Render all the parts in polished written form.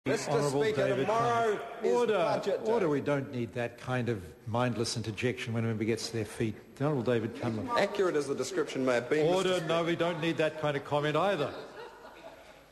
Mr. Speaker, tomorrow is Budget Day. Order, we don't need that kind of mindless interjection when a member gets to their feet. The Honourable David Cunliffe. Accurate as the description may have been, Order, no, we don't need that kind of comment either.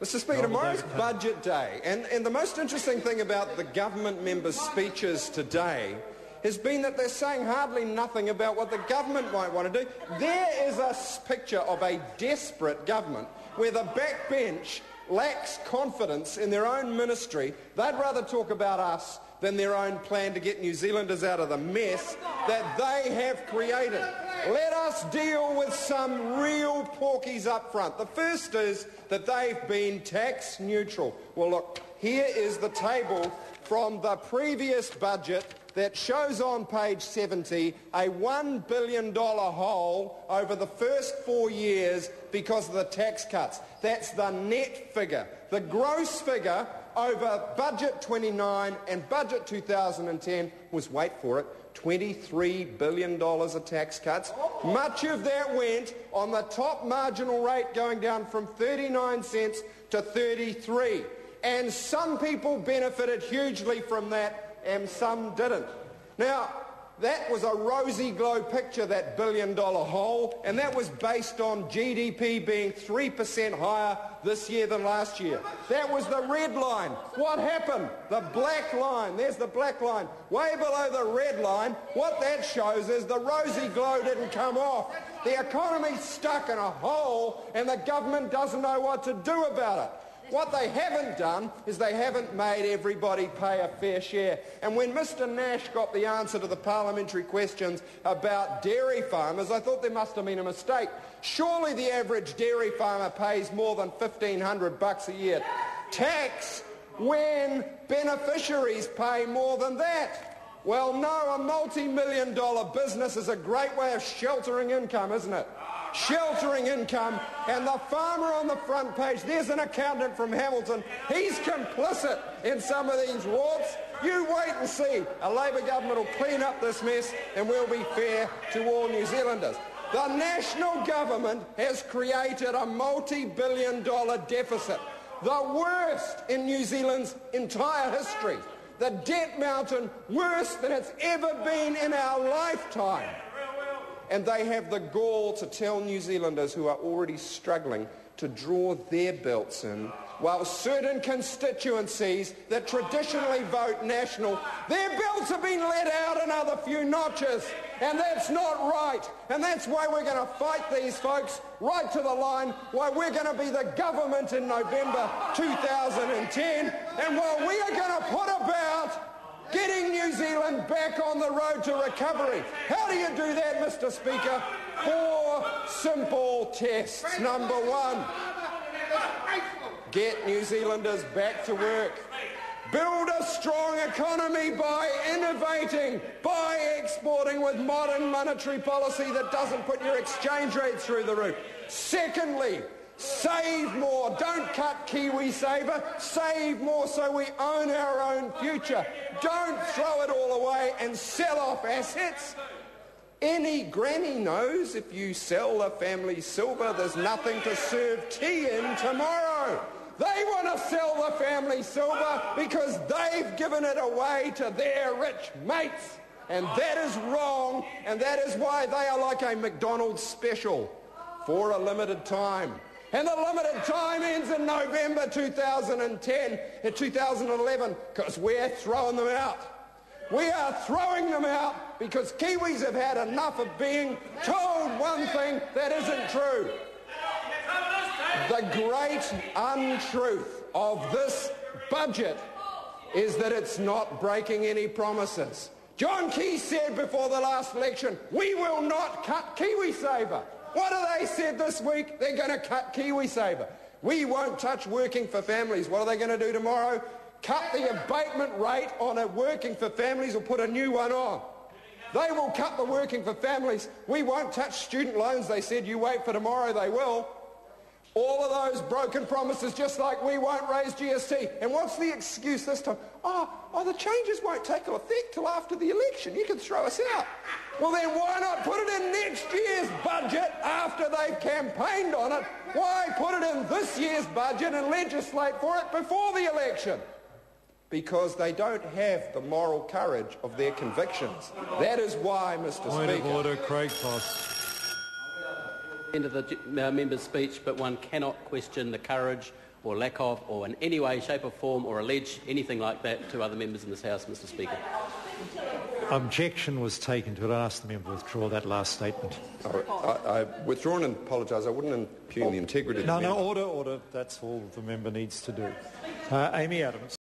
Mr. Speaker, tomorrow's Budget Day, and the most interesting thing about the government members' speeches today has been that they're saying hardly nothing about what the government might want to do. There is a picture of a desperate government where the backbench lacks confidence in their own ministry. They'd rather talk about us than their own plan to get New Zealanders out of the mess that they have created. Let us deal with some real porkies up front. The first is that they've been tax neutral. Well, look, here is the table from the previous budget that shows on page 70 a $1 billion hole over the first 4 years because of the tax cuts. That's the net figure. The gross figure over Budget 29 and Budget 2010 was, wait for it, $23 billion of tax cuts. Much of that went on the top marginal rate going down from 39 cents to 33. And some people benefited hugely from that and some didn't. Now, that was a rosy glow picture, that $1 billion hole, and that was based on GDP being 3% higher this year than last year. That was the red line. What happened? The black line. There's the black line. Way below the red line, what that shows is the rosy glow didn't come off. The economy's stuck in a hole, and the government doesn't know what to do about it. What they haven't done is they haven't made everybody pay a fair share. And when Mr Nash got the answer to the parliamentary questions about dairy farmers, I thought there must have been a mistake. Surely the average dairy farmer pays more than $1,500 a year tax when beneficiaries pay more than that. Well, no, a multi-million-dollar business is a great way of sheltering income, isn't it? Sheltering income, and the farmer on the front page, there's an accountant from Hamilton, he's complicit in some of these warts. You wait and see. A Labour government will clean up this mess and we'll be fair to all New Zealanders. The national government has created a multi-billion-dollar deficit, the worst in New Zealand's entire history. The debt mountain worse than it's ever been in our lifetime. And they have the gall to tell New Zealanders who are already struggling to draw their belts in, while certain constituencies that traditionally vote national, their belts have been let out another few notches. And that's not right. And that's why we're going to fight these folks right to the line, why we're going to be the government in November 2010, and why we are going to put about getting New Zealand back on the road to recovery. How do you do that, Mr Speaker? 4 simple tests. Number 1, get New Zealanders back to work. Build a strong economy by innovating, by exporting with modern monetary policy that doesn't put your exchange rate through the roof. Secondly, save more. Don't cut KiwiSaver. Save more so we own our own future. Don't throw it all away and sell off assets. Any granny knows if you sell the family silver, there's nothing to serve tea in tomorrow. They want to sell the family silver because they've given it away to their rich mates. And that is wrong, and that is why they are like a McDonald's special for a limited time. And the limited time ends in November 2010 and 2011 because we're throwing them out. We are throwing them out because Kiwis have had enough of being told one thing that isn't true. The great untruth of this budget is that it's not breaking any promises. John Key said before the last election, we will not cut KiwiSaver. What have they said this week? They're going to cut KiwiSaver. We won't touch working for families. What are they going to do tomorrow? Cut the abatement rate on a working for families or put a new one on. They will cut the working for families. We won't touch student loans. They said you wait for tomorrow, they will. All of those broken promises, just like we won't raise GST. And what's the excuse this time? Oh, the changes won't take effect till after the election. You can throw us out. Well, then why not put it in next year's budget after they've campaigned on it? Why put it in this year's budget and legislate for it before the election? because they don't have the moral courage of their convictions. That is why, Mr. Point Speaker... of order, Craig Foss. End of the member's speech, but one cannot question the courage or lack of, or in any way, shape or form, or allege anything like that to other members in this House, Mr. Speaker. Objection was taken to it. I asked the member to withdraw that last statement. I withdraw and apologise. I wouldn't impugn the integrity of the member. Order. That's all the member needs to do. Amy Adams.